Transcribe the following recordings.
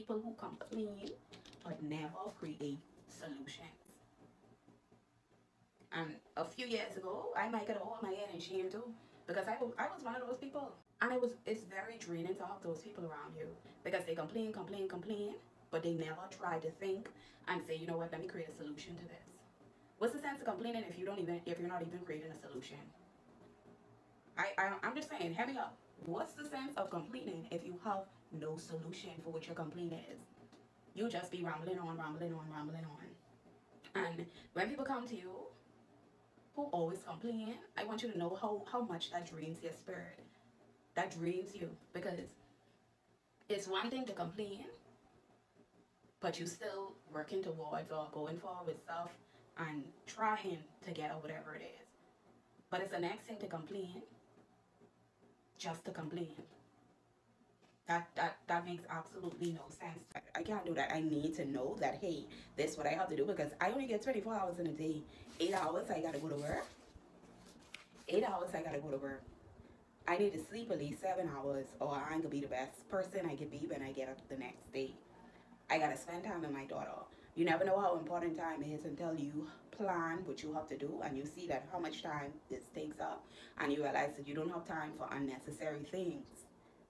people who complain but never create solutions. And a few years ago, I might get all my head in shame too, because I was one of those people. And it's very draining to have those people around you because they complain, complain, complain, but they never try to think and say, you know what, let me create a solution to this. What's the sense of complaining if you're not even creating a solution? I'm just saying, hear me up. What's the sense of complaining if you have no solution for what your complaint is? You just be rambling on, rambling on, rambling on. And when people come to you who always complain, I want you to know how much that drains your spirit. That drains you, because it's one thing to complain, but you still working towards or going forward with stuff and trying to get or whatever it is. But it's the next thing to complain, just to complain. That makes absolutely no sense. I can't do that. I need to know that, hey, this is what I have to do, because I only get 24 hours in a day. 8 hours I gotta go to work. 8 hours I gotta go to work. I need to sleep at least 7 hours, or I ain't gonna be the best person I could be when I get up the next day. I gotta spend time with my daughter. You never know how important time is until you plan what you have to do and you see that how much time this takes up, and you realize that you don't have time for unnecessary things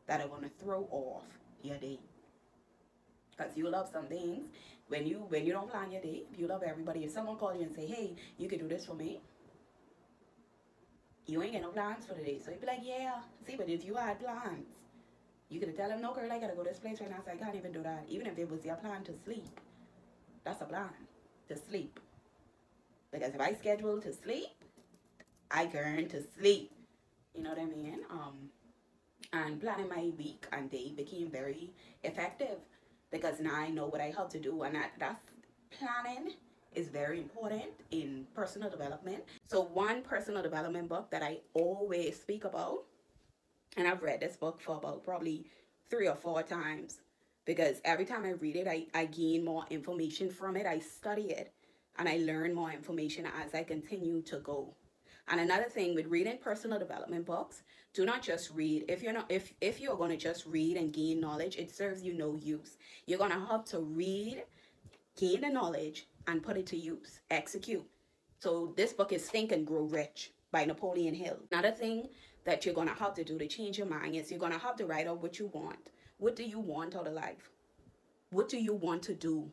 that are gonna throw off your day. Because you love some things when you don't plan your day. You love everybody. If someone calls you and say, hey, you can do this for me, you ain't got no plans for the day. So you'd be like, yeah. See, but if you had plans, you could tell them, no, girl, I gotta go to this place right now, so I can't even do that. Even if it was your plan to sleep, that's a plan, to sleep. Because if I schedule to sleep, I learn to sleep. You know what I mean? And planning my week and day became very effective, because now I know what I have to do, and that's planning is very important in personal development. So one personal development book that I always speak about, and I've read this book for about probably 3 or 4 times, because every time I read it, I gain more information from it. I study it and I learn more information as I continue to go. And another thing with reading personal development books, do not just read. If you're going to just read and gain knowledge, it serves you no use. You're going to have to read, gain the knowledge, and put it to use, execute. So this book is Think and Grow Rich by Napoleon Hill. Another thing that you're going to have to do to change your mind is you're going to have to write out what you want. What do you want out of life? What do you want to do?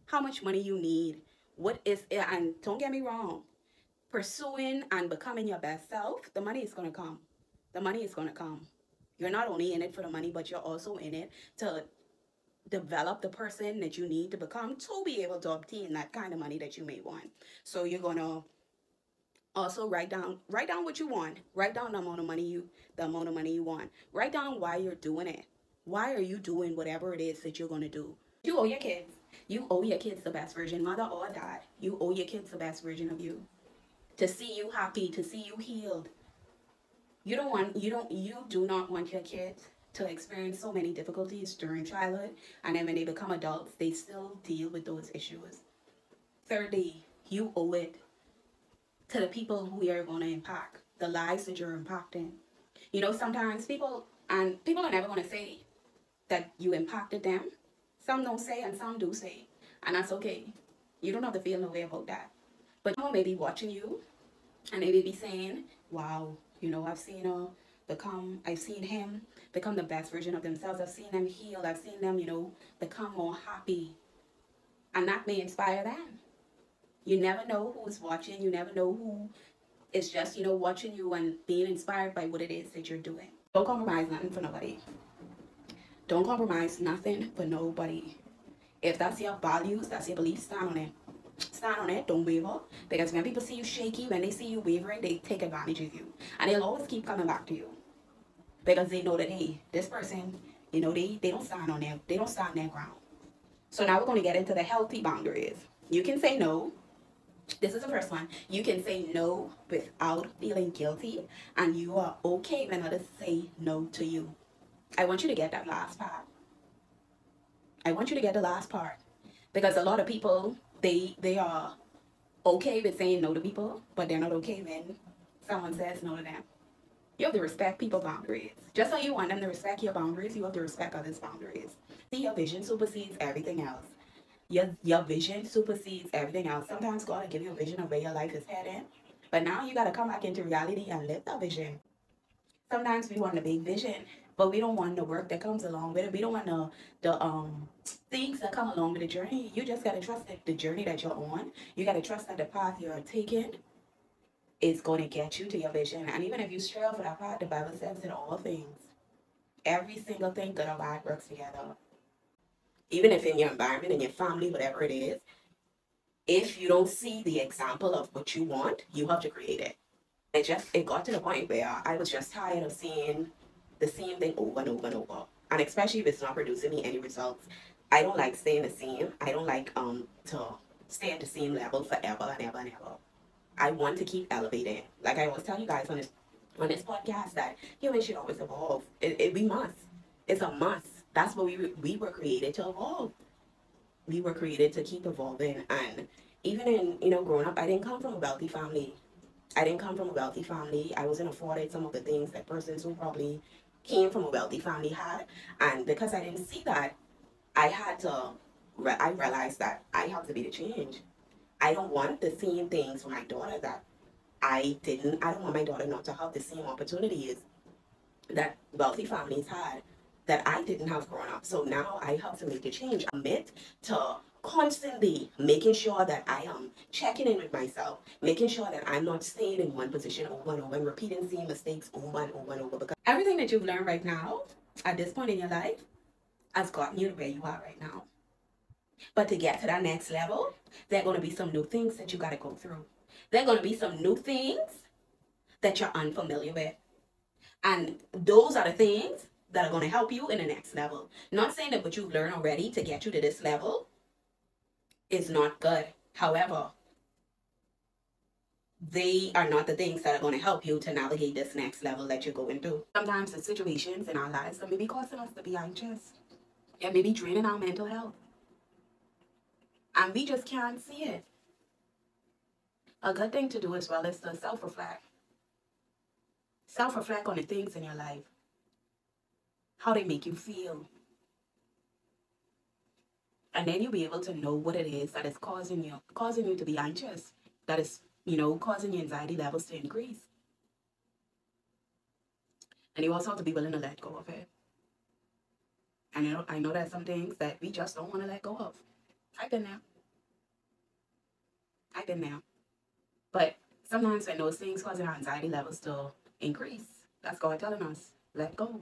How much money you need? What is it? And don't get me wrong, pursuing and becoming your best self, the money is going to come. The money is going to come. You're not only in it for the money, but you're also in it to develop the person that you need to become to be able to obtain that kind of money that you may want. So you're going to also write down what you want. Write down the amount of money you want. Write down why you're doing it. Why are you doing whatever it is that you're going to do? You owe your kids. You owe your kids the best version, mother or dad. You owe your kids the best version of you. To see you happy, to see you healed. You do not want your kids to experience so many difficulties during childhood, and then when they become adults, they still deal with those issues. Thirdly, you owe it to the people who you're going to impact, the lives that you're impacting. You know, sometimes people are never going to say that you impacted them. Some don't say and some do say, and that's okay. You don't have to feel no way about that. But someone may be watching you and they may be saying, wow, you know, I've seen him become the best version of themselves. I've seen them heal. I've seen them, you know, become more happy. And that may inspire them. You never know who's watching. You never know who is just, you know, watching you and being inspired by what it is that you're doing. Don't compromise nothing for nobody. Don't compromise nothing for nobody. If that's your values, that's your beliefs, stand on it. Stand on it, don't waver. Because when people see you shaky, when they see you wavering, they take advantage of you. And they'll always keep coming back to you. Because they know that, hey, this person, you know, they don't stand on they don't stand their ground. So now we're going to get into the healthy boundaries. You can say no. This is the first one. You can say no without feeling guilty. And you are okay when others say no to you. I want you to get that last part. I want you to get the last part. Because a lot of people, they are okay with saying no to people, but they're not okay when someone says no to them. You have to respect people's boundaries. Just like you want them to respect your boundaries, you have to respect others' boundaries. See, your vision supersedes everything else. Your vision supersedes everything else. Sometimes God will give you a vision of where your life is heading, but now you got to come back into reality and live that vision. Sometimes we want a big vision, but we don't want the work that comes along with it. We don't want the things that come along with the journey. You just gotta trust that the journey that you're on. You gotta trust that the path you're taking is going to get you to your vision. And even if you stray off of that path, the Bible says in all things, every single thing good or bad works together. Even if in your environment, in your family, whatever it is, if you don't see the example of what you want, you have to create it. It got to the point where I was just tired of seeing the same thing over and over and over. And especially if it's not producing me any results. I don't like staying the same. I don't like to stay at the same level forever and ever and ever. I want to keep elevating. Like I always tell you guys on this podcast that humans should always evolve. We must. It's a must. That's what we were created to evolve. We were created to keep evolving. And even in growing up, I didn't come from a wealthy family. I wasn't afforded some of the things that persons who probably came from a wealthy family had. And because I didn't see that, I realized that I have to be the change. I don't want the same things for my daughter that I don't want my daughter not to have the same opportunities that wealthy families had that I didn't have growing up. So now I have to make a change. I commit to constantly making sure that I am checking in with myself, making sure that I'm not staying in one position over and over and repeating the same mistakes over and over and over. Because everything that you've learned right now, at this point in your life, has gotten you to where you are right now. But to get to that next level, there are going to be some new things that you got to go through. There are going to be some new things that you're unfamiliar with. And those are the things that are going to help you in the next level. Not saying that what you've learned already to get you to this level is not good. However, they are not the things that are going to help you to navigate this next level that you're going through. Sometimes the situations in our lives that may be causing us to be anxious. It may be draining our mental health. And we just can't see it. A good thing to do as well is to self-reflect. Self-reflect on the things in your life. How they make you feel. And then you'll be able to know what it is that is causing you to be anxious. That is, causing your anxiety levels to increase. And you also have to be willing to let go of it. And I know there's some things that we just don't want to let go of. I've been there. But sometimes when those things causing our anxiety levels to increase, that's God telling us, let go.